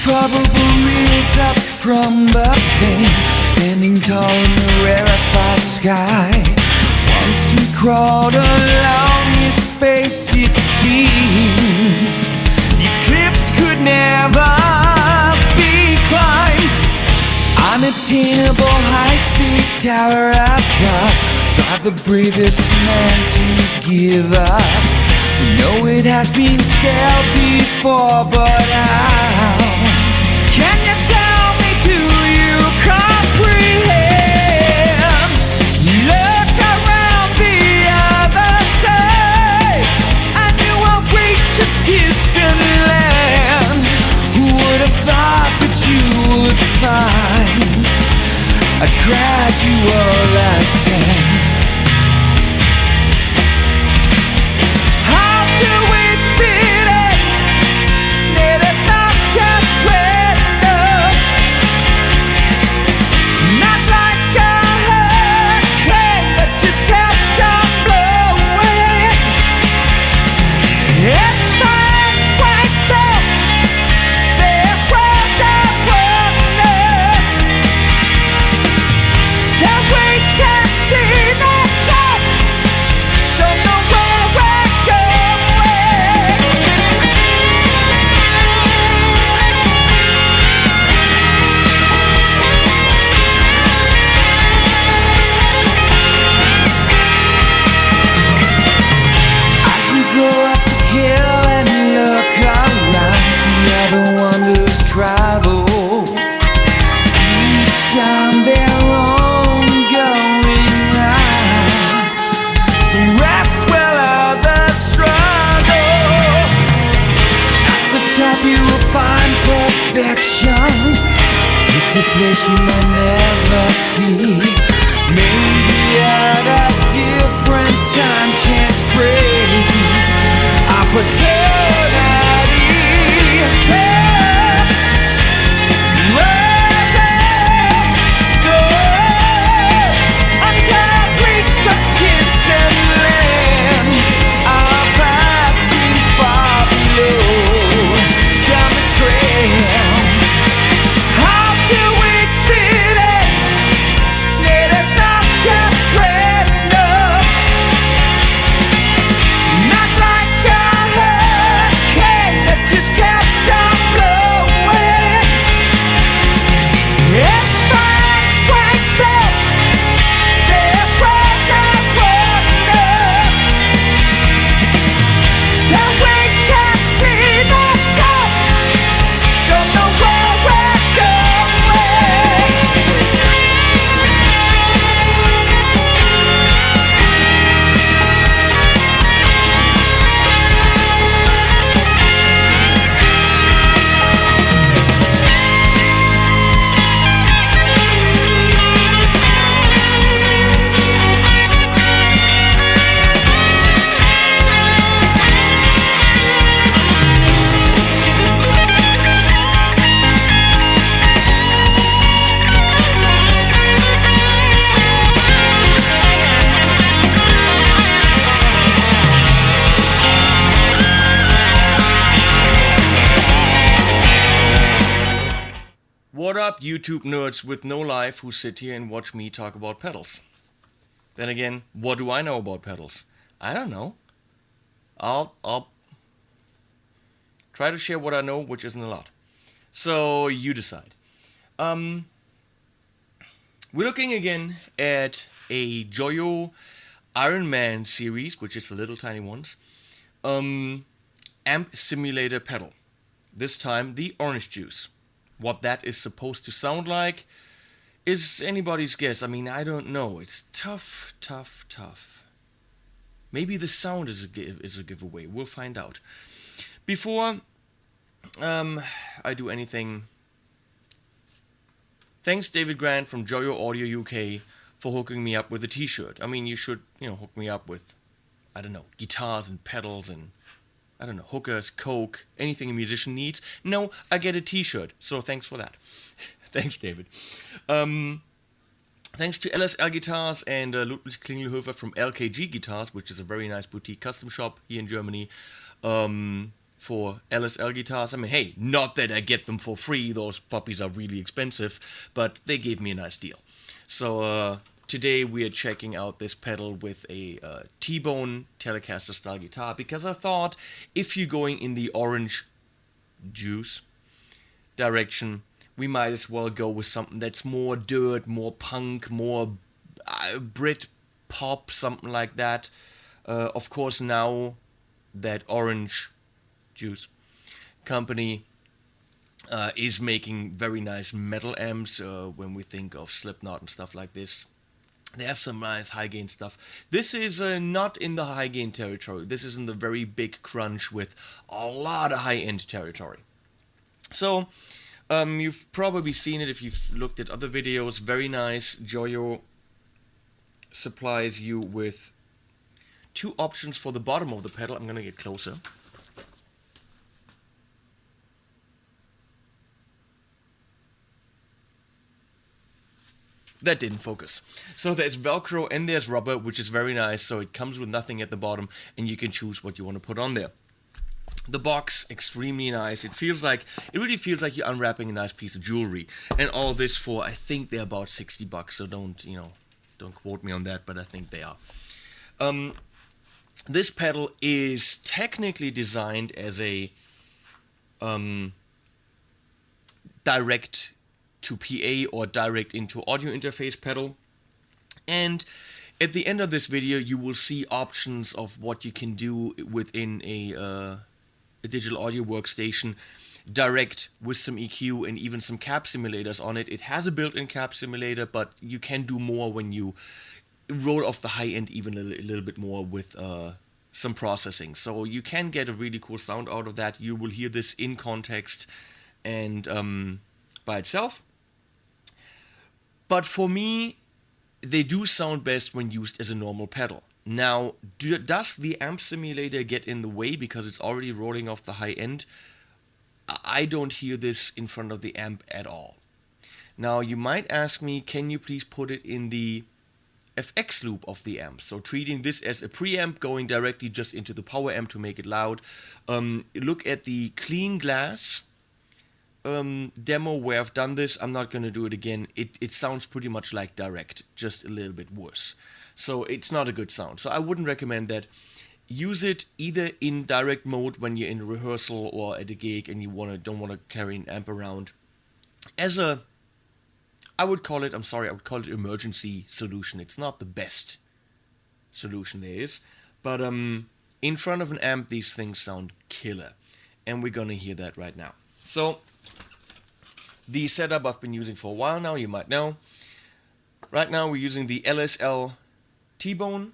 Probable rears up from the plain, standing tall in the rarefied sky. Once we crawled along its base, it seemed these cliffs could never be climbed. Unattainable heights they tower above, drive the bravest man to give up. We know it has been scaled before, but how? Can you tell me, do you comprehend? Look around the other side, and you will reach a distant land. Who would have thought that you would find a gradual ascent? Travel each on their own going on. Some rest while others struggle. At the top you will find perfection. It's a place you may never see. Maybe at a different time, chance brings opportunity. What up, YouTube nerds with no life who sit here and watch me talk about pedals? Then again, what do I know about pedals? I don't know. I'll try to share what I know, which isn't a lot. So you decide. We're looking again at a Joyo Ironman series, which is the little tiny ones. Amp simulator pedal. This time the orange juice. What that is supposed to sound like, is anybody's guess. I mean, I don't know. It's tough, tough, tough. Maybe the sound is a giveaway. We'll find out. Before I do anything, thanks David Grant from Joyo Audio UK for hooking me up with a t-shirt. I mean, you should, hook me up with, I don't know, guitars and pedals and, I don't know, hookers, coke, anything a musician needs. No, I get a t-shirt, so thanks for that. Thanks, David. Thanks to LSL-Guitars and Ludwig Klingelhofer from LKG-Guitars, which is a very nice boutique custom shop here in Germany, for LSL-Guitars. I mean, hey, not that I get them for free, those puppies are really expensive, but they gave me a nice deal. So today we are checking out this pedal with a T-Bone Telecaster style guitar, because I thought if you're going in the orange juice direction, we might as well go with something that's more dirt, more punk, more Brit pop, something like that. Of course, now that Orange Juice company is making very nice metal amps. When we think of Slipknot and stuff like this, they have some nice high gain stuff. This is not in the high gain territory. This is in the very big crunch with a lot of high end territory. So you've probably seen it if you've looked at other videos. Very nice. Joyo supplies you with two options for the bottom of the pedal. I'm gonna get closer. That didn't focus. So there's Velcro and there's rubber, which is very nice. So it comes with nothing at the bottom, and you can choose what you want to put on there. The box, extremely nice. It really feels like you're unwrapping a nice piece of jewelry. And all this for, I think they're about $60. So don't quote me on that, but I think they are. This pedal is technically designed as a direct to PA or direct into audio interface pedal. And at the end of this video, you will see options of what you can do within a digital audio workstation, direct with some EQ and even some cab simulators on it. It has a built-in cab simulator, but you can do more when you roll off the high end even a little bit more with some processing. So you can get a really cool sound out of that. You will hear this in context and by itself. But for me, they do sound best when used as a normal pedal. Now, does the amp simulator get in the way because it's already rolling off the high end? I don't hear this in front of the amp at all. Now, you might ask me, can you please put it in the FX loop of the amp? So treating this as a preamp going directly just into the power amp to make it loud. Look at the Clean Glass demo where I've done this. I'm not going to do it again. It sounds pretty much like direct, just a little bit worse. So it's not a good sound. So I wouldn't recommend that. Use it either in direct mode when you're in a rehearsal or at a gig and you don't want to carry an amp around. I would call it emergency solution. It's not the best solution there is, but in front of an amp, these things sound killer, and we're gonna hear that right now. So the setup I've been using for a while now, you might know. Right now we're using the LSL T-Bone,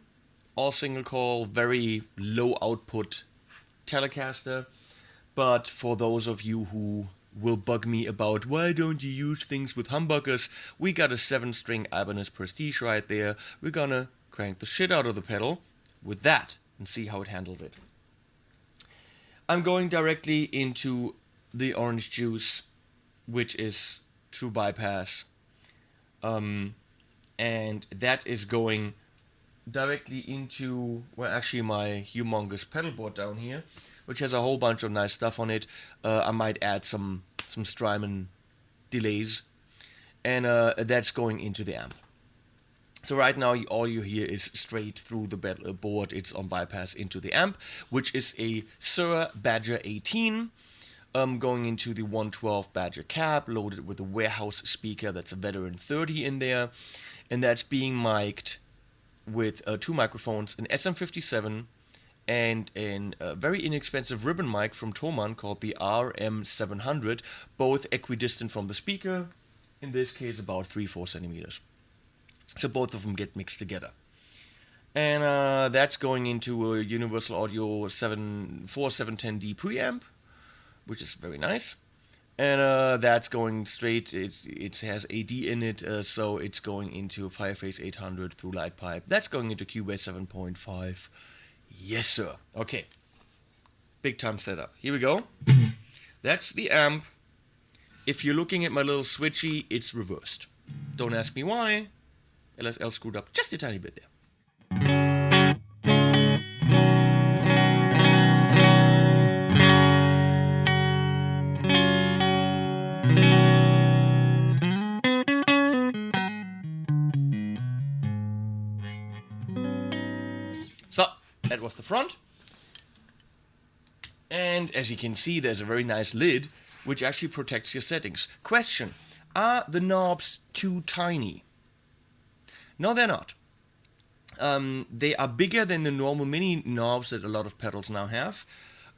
all single coil, very low output Telecaster. But for those of you who will bug me about why don't you use things with humbuckers, we got a 7-string Ibanez Prestige right there. We're gonna crank the shit out of the pedal with that and see how it handles it. I'm going directly into the Orange Juice, which is true bypass, and that is going directly into, well, actually my humongous pedal board down here, which has a whole bunch of nice stuff on it. I might add some Strymon delays, and that's going into the amp. So right now all you hear is straight through the board. It's on bypass into the amp, which is a Sura Badger 18. Going into the 112 Badger cab, loaded with a warehouse speaker that's a Veteran 30 in there, and that's being mic'd with two microphones, an SM57 and a very inexpensive ribbon mic from Thomann called the RM700, both equidistant from the speaker, In this case, about 3-4 centimeters. So both of them get mixed together. And that's going into a Universal Audio 4710D preamp, which is very nice. And that's going straight, it has AD in it, so it's going into Fireface 800 through Light Pipe. That's going into Cubase 7.5. Yes, sir. Okay. Big time setup. Here we go. That's the amp. If you're looking at my little switchy, it's reversed. Don't ask me why. LSL screwed up just a tiny bit there. So, that was the front. And as you can see, there's a very nice lid, which actually protects your settings. Question, are the knobs too tiny? No, they're not. They are bigger than the normal mini knobs that a lot of pedals now have.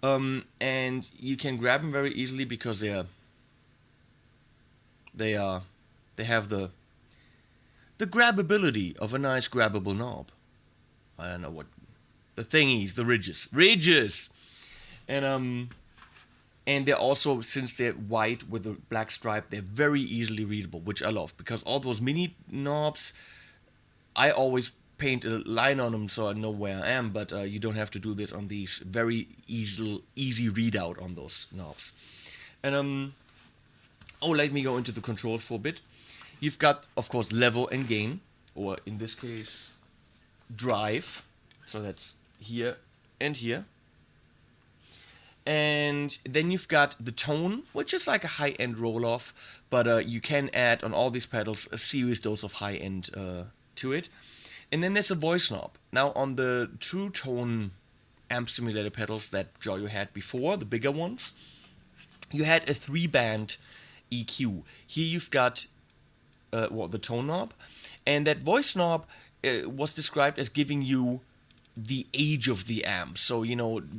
And you can grab them very easily because they have the grabbability of a nice grabbable knob. I don't know what the thingies, the ridges. And they're also, since they're white with a black stripe, they're very easily readable, which I love, because all those mini knobs, I always paint a line on them so I know where I am, but you don't have to do this on these. Very easy readout on those knobs. And let me go into the controls for a bit. You've got, of course, level and gain, or in this case, drive. So that's here and here. And then you've got the tone, which is like a high-end roll-off, but you can add on all these pedals a serious dose of high-end to it. And then there's a voice knob. Now on the True Tone amp simulator pedals that Joyo had before, the bigger ones, you had a 3-band EQ. Here you've got the tone knob, and that voice knob was described as giving you the age of the amp. So,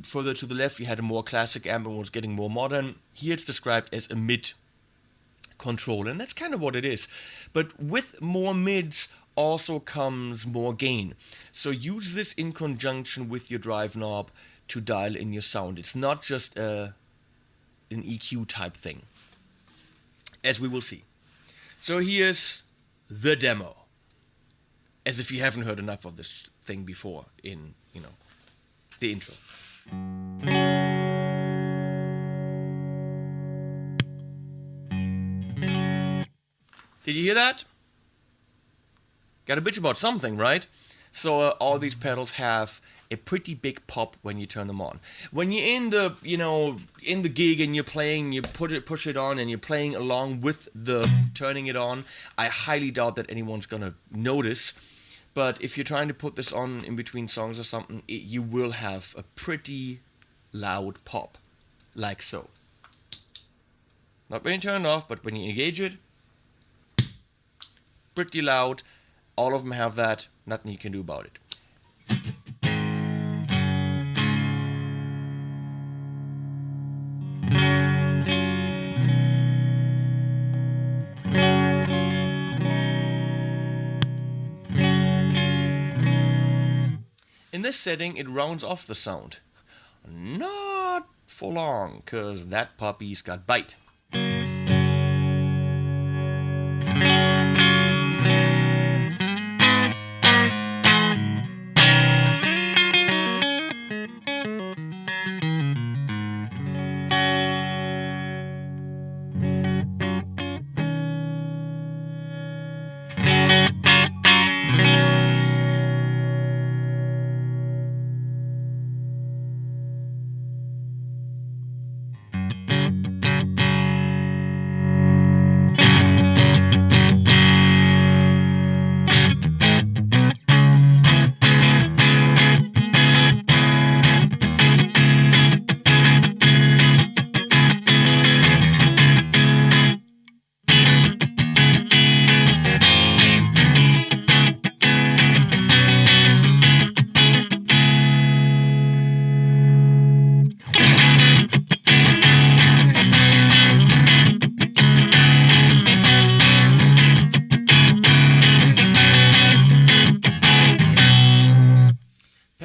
further to the left you had a more classic amp and was getting more modern. Here it's described as a mid control, and that's kind of what it is. But with more mids also comes more gain. So use this in conjunction with your drive knob to dial in your sound. It's not just an EQ type thing, as we will see. So here's the demo. As if you haven't heard enough of this thing before in, the intro. Did you hear that? Got a bitch about something, right? So all these pedals have a pretty big pop when you turn them on. When you're in the, in the gig and you're playing, you push it on and you're playing along with the turning it on, I highly doubt that anyone's gonna notice. But if you're trying to put this on in between songs or something, you will have a pretty loud pop, like so. Not being turned off, but when you engage it, pretty loud. All of them have that. Nothing you can do about it. In this setting, it rounds off the sound. Not for long, because that puppy's got bite.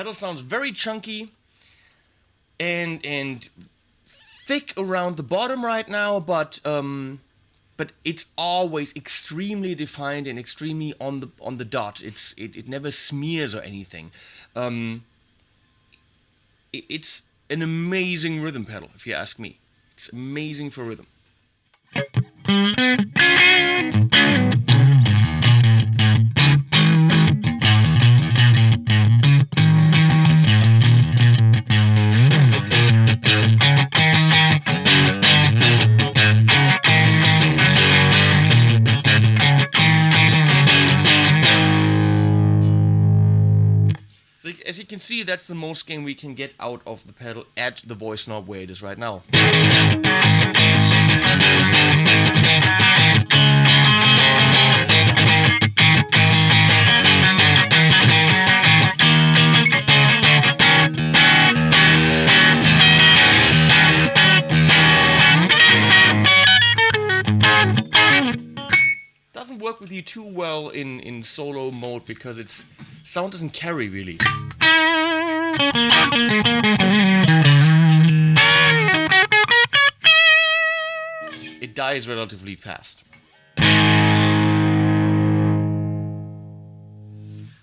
pedal sounds very chunky and thick around the bottom right now, but it's always extremely defined and extremely on the dot. It never smears or anything. It's an amazing rhythm pedal, if you ask me. It's amazing for rhythm. As you can see, that's the most gain we can get out of the pedal at the voice knob where it is right now. Doesn't work with you too well in solo mode because its sound doesn't carry really. It dies relatively fast.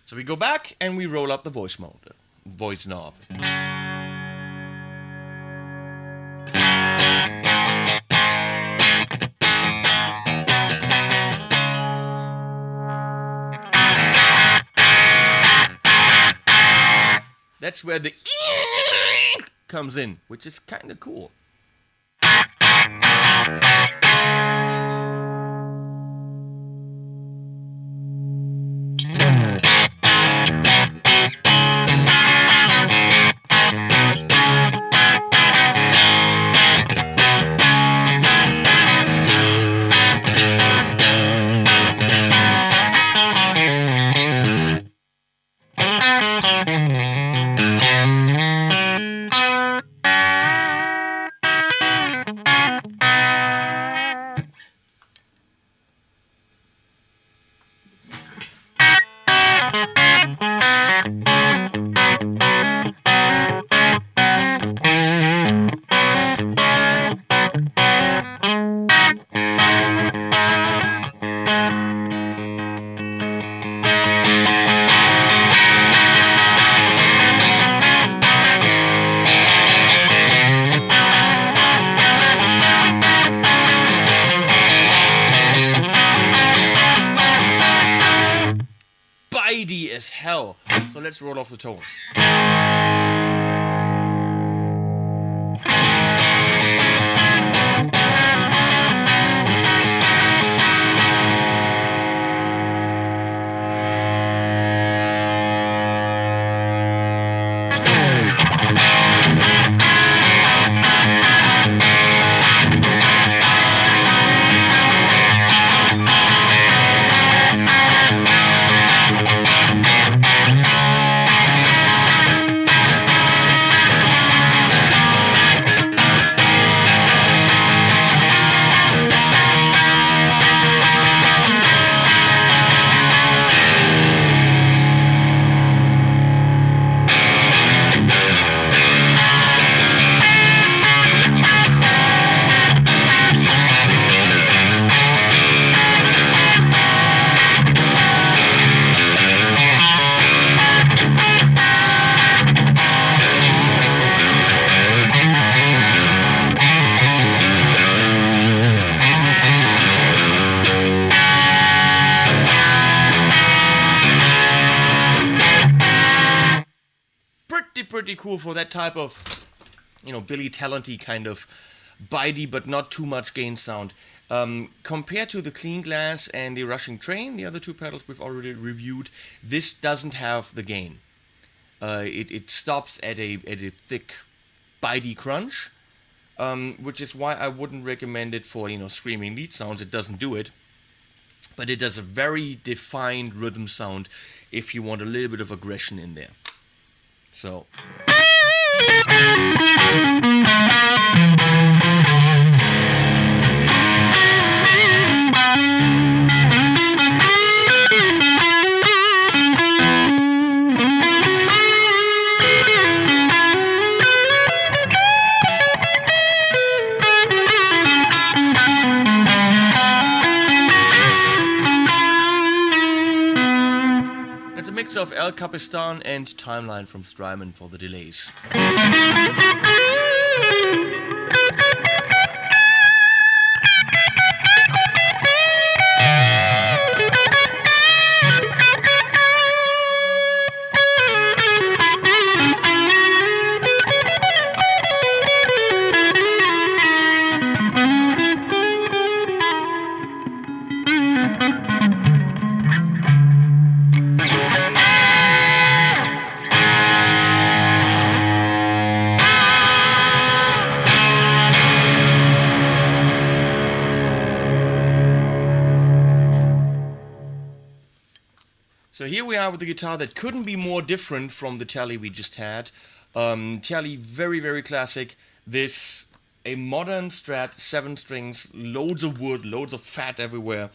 So we go back and we roll up the voice knob. That's where the comes in, which is kind of cool. As hell. So let's roll off the tone. Pretty cool for that type of, Billy Talent-y kind of bitey but not too much gain sound. Compared to the Clean Glass and the Rushing Train, the other two pedals we've already reviewed, this doesn't have the gain. It stops at a thick bitey crunch, which is why I wouldn't recommend it for screaming lead sounds. It doesn't do it, but it does a very defined rhythm sound if you want a little bit of aggression in there. So lyrics of El Capistan and timeline from Strymon for the delays. So here we are with the guitar that couldn't be more different from the Tele we just had. Tele, very, very classic. This, a modern Strat, 7 strings, loads of wood, loads of fat everywhere.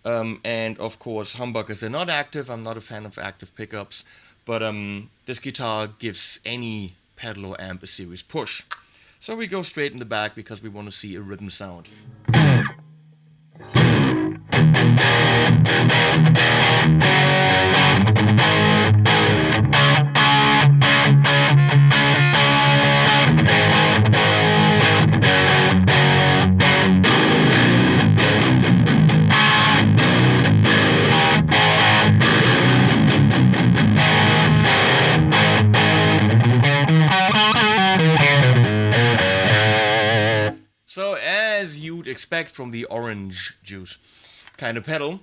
And of course, humbuckers, they're not active. I'm not a fan of active pickups. But this guitar gives any pedal or amp a serious push. So we go straight in the back because we want to see a rhythm sound. So as you'd expect from the orange juice kind of pedal,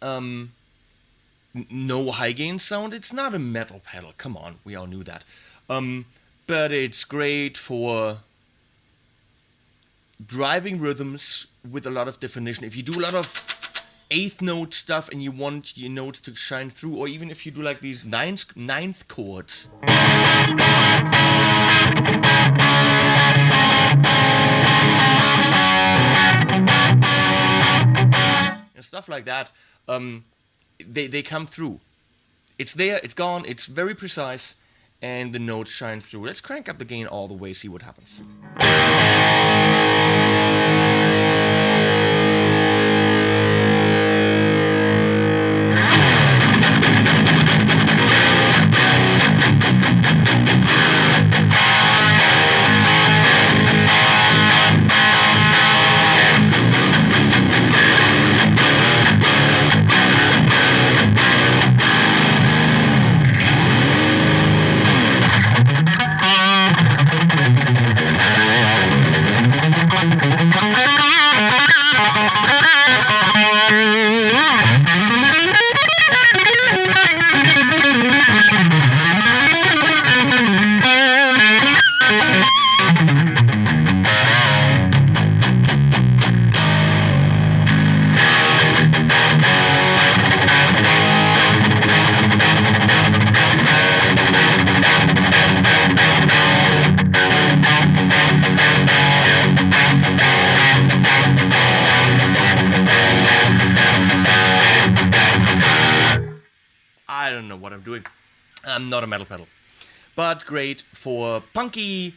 no high gain sound. It's not a metal pedal, come on, we all knew that. But it's great for driving rhythms with a lot of definition. If you do a lot of eighth note stuff and you want your notes to shine through, or even if you do like these ninth chords. Stuff like that, they come through. It's there, it's gone, it's very precise, and the notes shine through. Let's crank up the gain all the way, see what happens. I don't know what I'm doing. I'm not a metal pedal. But great for punky,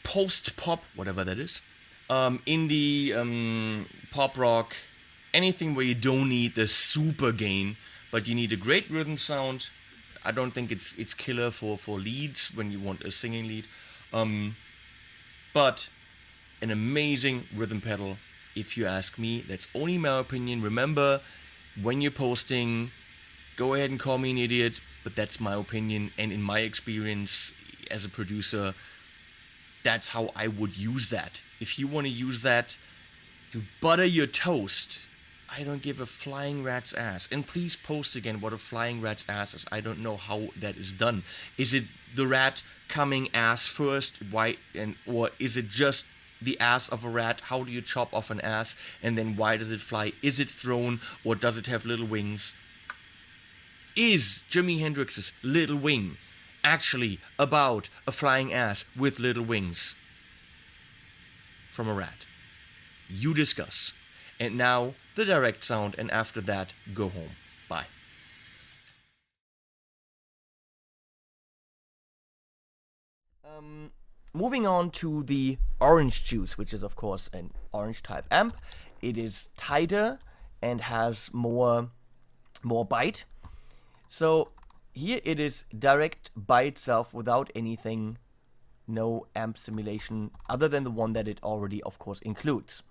post-pop, whatever that is, indie, pop rock, anything where you don't need the super gain, but you need a great rhythm sound. I don't think it's killer for leads when you want a singing lead. But an amazing rhythm pedal, if you ask me. That's only my opinion. Remember, when you're posting, go ahead and call me an idiot, but that's my opinion, and in my experience as a producer, that's how I would use that. If you want to use that to butter your toast, I don't give a flying rat's ass. And please post again what a flying rat's ass is. I don't know how that is done. Is it the rat coming ass first? Why? Or is it just the ass of a rat? How do you chop off an ass? And then why does it fly? Is it thrown, or does it have little wings? Is Jimi Hendrix's Little Wing actually about a flying ass with little wings from a rat? You discuss. And now the direct sound, and after that, go home. Bye. Moving on to the orange juice, which is of course an orange type amp. It is tighter and has more bite. So here it is direct by itself without anything, no amp simulation other than the one that it already, of course, includes.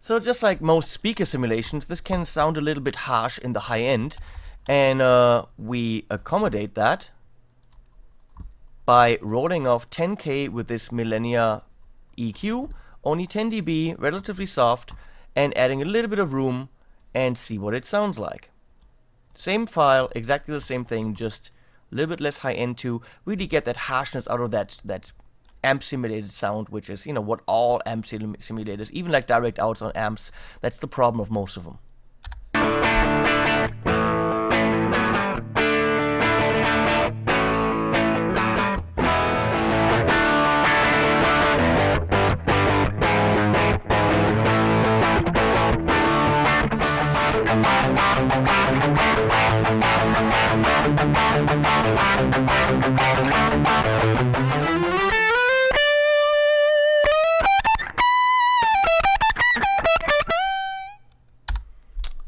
So just like most speaker simulations, this can sound a little bit harsh in the high end, and we accommodate that by rolling off 10K with this Millennia EQ, only 10 dB, relatively soft, and adding a little bit of room and see what it sounds like. Same file, exactly the same thing, just a little bit less high end to really get that harshness out of that amp simulated sound, which is, you know, what all amp simulators, even like direct outs on amps, that's the problem of most of them.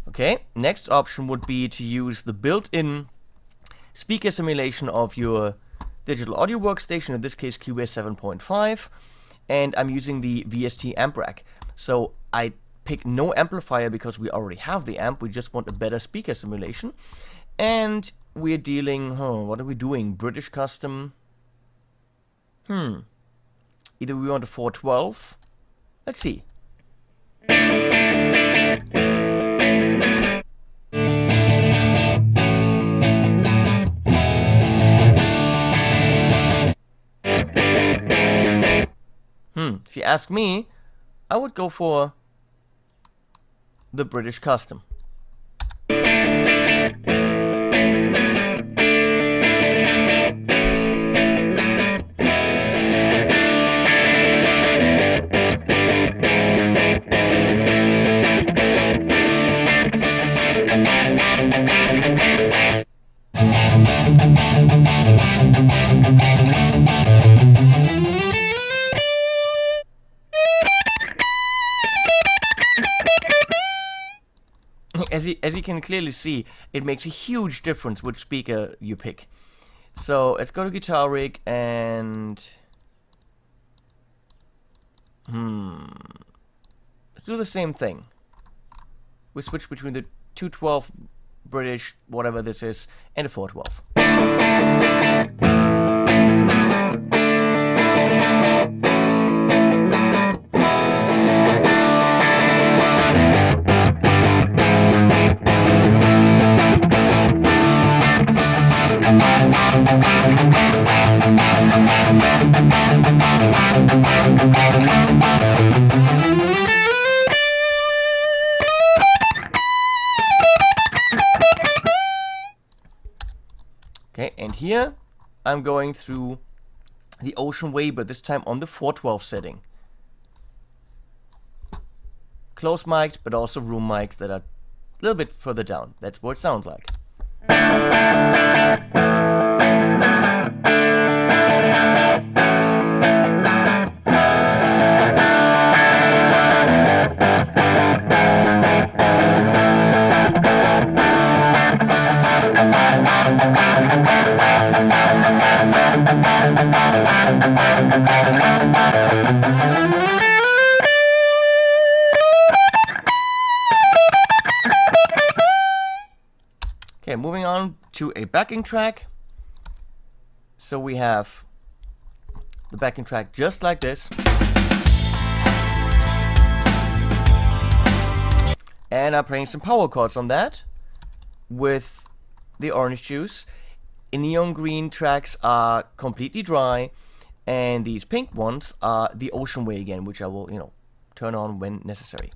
Okay, next option would be to use the built-in speaker simulation of your digital audio workstation, in this case Cubase 7.5, and I'm using the VST amp rack. So I pick no amplifier because we already have the amp, we just want a better speaker simulation. And we're dealing, what are we doing? British custom? Either we want a 412, let's see. If you ask me, I would go for the British custom. As you can clearly see, it makes a huge difference which speaker you pick. So let's go to Guitar Rig and let's do the same thing. We switch between the 212 British, whatever this is, and a 412. Okay, and here I'm going through the Ocean Way, but this time on the 412 setting. close mics, but also room mics that are a little bit further down. That's what it sounds like. Okay, moving on to a backing track. So we have the backing track just like this. And I'm playing some power chords on that with the orange juice. The neon green tracks are completely dry, and these pink ones are the ocean way again, which I will, turn on when necessary.